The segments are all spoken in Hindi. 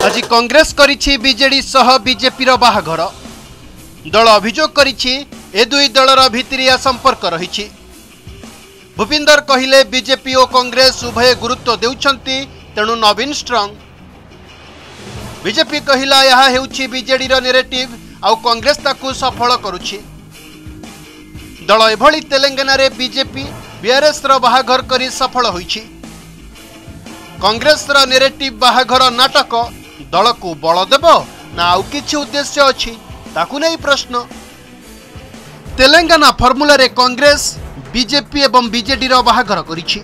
आज कांग्रेस करिछि बीजेडी सह बीजेपी रो बाहाघर दल अभियोग करिछि ए दुई दलर भितरिया संपर्क रहिछि। भूपिंदर कहिले बीजेपी और कांग्रेस उभय गुरुत्व देउछंती तेणु नवीन स्ट्रांग। बीजेपी कहिला यह हेउछि बीजेडी रो नैरेटिव आउ कांग्रेस ताकू सफल करुछि। दल एभली तेलंगाना रे बीजेपी बीआरएस रो बाहाघर करी सफल होइछि। कांग्रेस रो नैरेटिव बाहाघर नाटक दल को बल देब ना आउ किछि उद्देश्य अछि ताकू नै प्रश्न। तेलंगाना फर्मुला रे कांग्रेस बीजेपी एवं बीजेडी रो बाहाघर करिछि।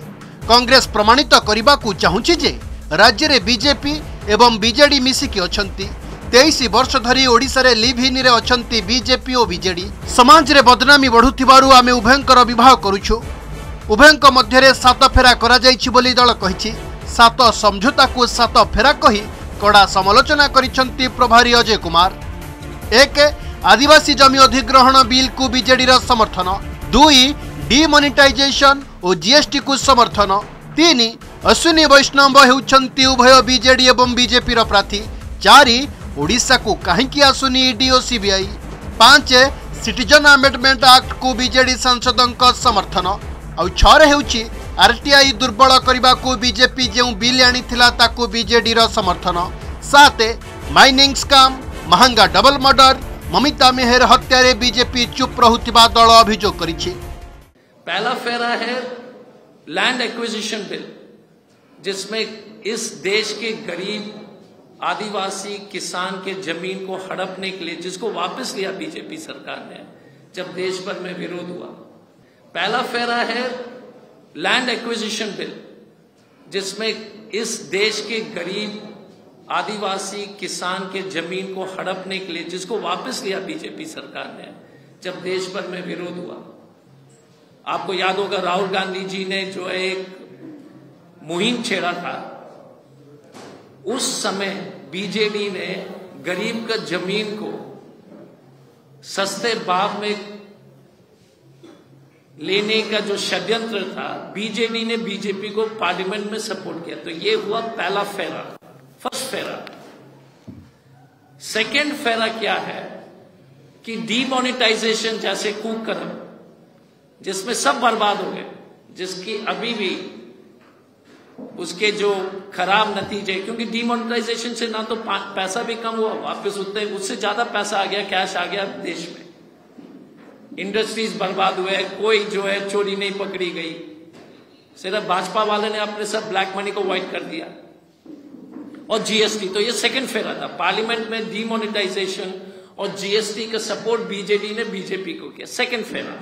कांग्रेस प्रमाणित करबा को चाहुछि जे राज्य रे बीजेपी एवं बीजेडी मिसिकी अछंती। 23 वर्ष धरी ओडिसा रे लिव इन रे अछंती बीजेपी और बीजेडी। समाज रे बदनामी बढ़ुथिबारु आमे उभयंकर विवाह करूछु। उभयंक मध्य रे 7 फेरा करा जाइछि बोली दल कहिछि। 7 समझौता को 7 फेरा कही कड़ा समालोचना करिसंती प्रभारी अजय कुमार। 1 आदिवासी जमी अधिग्रहण बिल को बीजेडी रा समर्थन। 2 डिमोनेटाइजेशन और जीएसटी को समर्थन। 3 अश्विनी वैष्णव हेउछंती उभय बीजेडी एवं बीजेपी रा प्रार्थी। 4 ओडिशा को काहेकि आसुनी ईडी और सीबीआई। 5 सिटीजन अमेंडमेंट एक्ट को बीजेडी सांसदों समर्थन। और 6 हेउछि आरटीआई दुर्बल करने को बीजेपी जो बिल आनीथिला ताकू बीजेडी रो समर्थन। 7 माइनिंग स्काम महंगा डबल मर्डर ममिता मेहर हत्या रे बीजेपी चुप रहुथिबा दल अभियोग करिछि। पहला फेरा है लैंड एक्विजिशन बिल, जिसमें इस देश के गरीब आदिवासी किसान के जमीन को हड़पने के लिए जिसको वापस लिया बीजेपी सरकार ने जब देश भर में विरोध हुआ। पहला फेरा है लैंड एक्विजिशन बिल, जिसमें इस देश के गरीब आदिवासी किसान के जमीन को हड़पने के लिए जिसको वापस लिया बीजेपी सरकार ने जब देश भर में विरोध हुआ। आपको याद होगा राहुल गांधी जी ने जो एक मुहिम छेड़ा था, उस समय बीजेडी ने गरीब का जमीन को सस्ते भाव में लेने का जो षड्यंत्र था, बीजेडी ने बीजेपी को पार्लियामेंट में सपोर्ट किया। तो ये हुआ पहला फेरा, फर्स्ट फेरा। सेकेंड फेरा क्या है कि डीमोनेटाइजेशन जैसे कुकर्म जिसमें सब बर्बाद हो गए, जिसकी अभी भी उसके जो खराब नतीजे, क्योंकि डीमोनेटाइजेशन से ना तो पैसा भी कम हुआ, वापस उतने उससे ज्यादा पैसा आ गया, कैश आ गया देश में। इंडस्ट्रीज बर्बाद हुए, कोई जो है चोरी नहीं पकड़ी गई, सिर्फ भाजपा वाले ने अपने सब ब्लैक मनी को वाइट कर दिया। और जीएसटी, तो ये सेकंड फेरा था। पार्लियामेंट में डीमोनेटाइजेशन और जीएसटी का सपोर्ट बीजेडी ने बीजेपी को किया, सेकंड फेरा।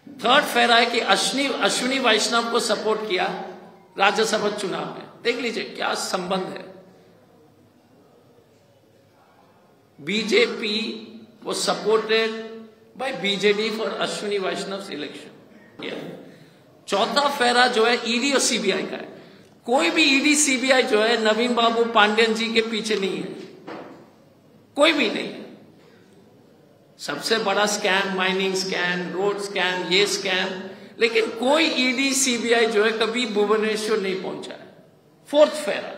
थर्ड फेरा है कि अश्विनी वैष्णव को सपोर्ट किया राज्यसभा चुनाव में। देख लीजिए क्या संबंध है। BJP was supported by BJD for Ashwini Vaishnaw election. चौथा फेरा जो है ईडी और सीबीआई का है। कोई भी ईडी सीबीआई जो है नवीन बाबू पांडेयन जी के पीछे नहीं है, कोई भी नहीं है। सबसे बड़ा scam mining scam, road scam, ये स्कैम, लेकिन कोई ईडी सीबीआई जो है कभी भुवनेश्वर नहीं पहुंचा है। फोर्थ फेरा।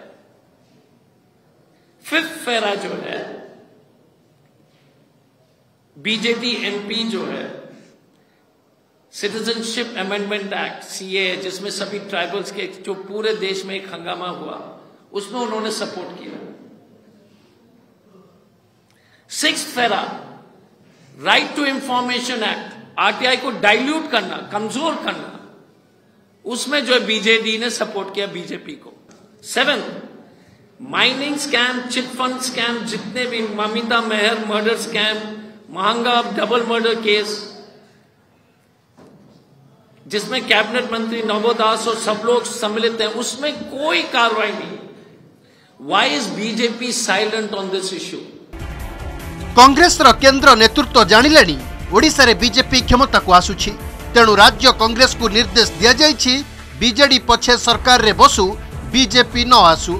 फिफ्थ फेरा जो है बीजेडी एमपी जो है सिटीजनशिप अमेंडमेंट एक्ट सीए, जिसमें सभी ट्राइबल्स के जो पूरे देश में एक हंगामा हुआ, उसमें उन्होंने सपोर्ट किया। सिक्स्थ फेरा right to information act, RTI को डाइल्यूट करना, कमजोर करना, उसमें जो है बीजेडी ने सपोर्ट किया बीजेपी को। Seventh mining scam, chit fund scam, जितने भी ममिता मेहर मर्डर स्कैम, महंगा डबल मर्डर केस, जिसमें कैबिनेट मंत्री नवोदास और सब लोग सम्मिलित हैं, उसमें कोई कार्रवाई नहीं। Why is BJP silent on this issue? Congress रो केंद्र नेतृत्व जानिलेनी ओडिसा रे बीजेपी क्षमता को आसुछि, तेणु राज्य कांग्रेस को निर्देश दिया जाइछि बीजेडी पछे सरकार रे बसु, बीजेपी न आसु।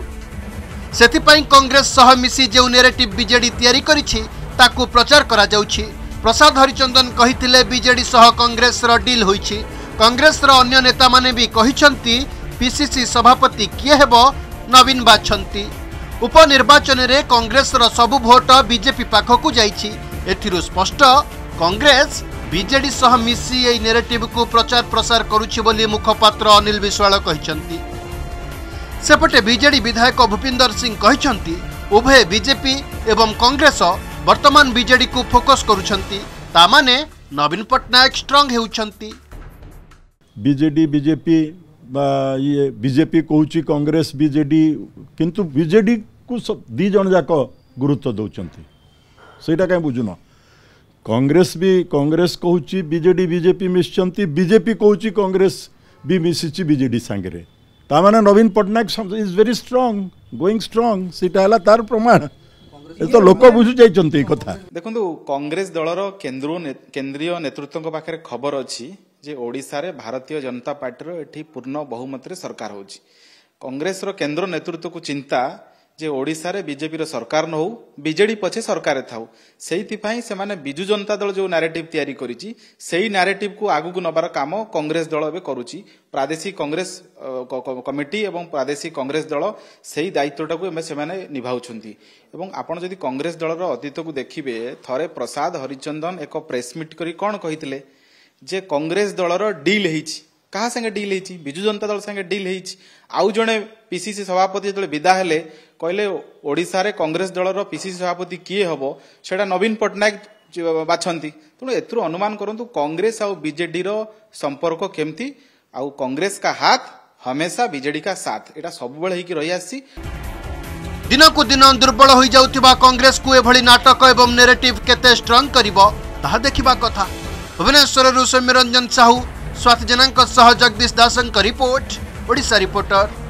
सेथिपाई कांग्रेस सह मिसी जे नैरेटिव बीजेडी तैयारी करिछि ताकू प्रचार करा जाउछि। प्रसाद हरिचंदन कहिथिले बीजेडी सह कांग्रेस रो डील होइछि। कांग्रेस रो अन्य नेता माने भी कहिसंती पीसीसी सभापति किए हेबो नवीन बाछंती। उपनिर्वाचन रे कांग्रेस रो सबु भोट बीजेपी पाखकु जाइछि। एथिरु स्पष्ट कांग्रेस बीजेडी सह मिसी ए नैरेटिव को प्रचार प्रसार करुछि बोली मुखपात्र अनिल विश्वाल कहिसंती। सेपटे बीजेडी विधायक भूपिंदर सिंह कहिसंती उभय बीजेपी एवं कांग्रेस वर्तमान बीजेडी को फोकस करुछंती, ता माने नवीन पटनायक स्ट्रांग हेउछंती। बीजेडी बीजेपी ये बीजेपी कहूँ कांग्रेस बीजेडी किंतु बीजेडी को दी जन जाक गुरुत्व दौरान सेटा कहीं बुझुन। कांग्रेस भी कांग्रेस कहूँ बीजेडी बीजेपी मिशंती, बीजेपी कहूँ कांग्रेस भी मिसी बीजेडी सांगे, ताने Naveen Patnaik is very strong going strong सीटा तार प्रमाण तो लोक बुझु जाइछंती कथा। देखंतु कांग्रेस दलर केंद्रीय नेतृत्व पाखे खबर अच्छी जे ओडिशा रे भारतीय जनता पार्टी एठी पूर्ण बहुमत रे सरकार होची। कांग्रेस रो केंद्र नेतृत्व को चिंता जे ओडिशा रे बीजेपी रो सरकार न हो बीजेडी पछे सरकार थाउ, सेहिति पई से माने बिजु जनता दल जो नैरेटिव तयारी करिछि सेही नैरेटिव को आगु को नबार काम कांग्रेस दल एबे करूछि। प्रादेशिक कांग्रेस कमिटी एवं प्रादेशिक कांग्रेस दल सेही दायित्वटा को से माने निभाउछंती। एवं आपण जदि कांग्रेस दल रो अतीत को देखिबे थरे प्रसाद हरिचंदन एक प्रेस मीट करी कोन कहिथिले जे कांग्रेस दलर डील हेछि। कहा संगे डील हेछि? बिजु जनता दल संगे डील हेछि। आउ जणे पीसीसी सभापति जदि विदा हेले कहले ओडिशा रे कांग्रेस दलर पीसीसी सभापति किए हबो सेटा नवीन पटनायक बाछंती। तेणु एथुर अनुमान करंतु कांग्रेस आ बीजेडी रो संपर्क केमती, आ कांग्रेस का हाथ हमेशा बीजेडी का साथ एटा सब बेले हिकी रही आसी। दिन को दिन दुर्बल हो जाउथिबा कांग्रेस को एभली नाटक एवं नैरेटिव केते स्ट्रांग करिवो ताहा देखिबा कथा। भुवनेश्वर सौम्यरंजन साहू स्वाति जनांक सह जगदीश दासंक रिपोर्ट, ओडिशा रिपोर्टर।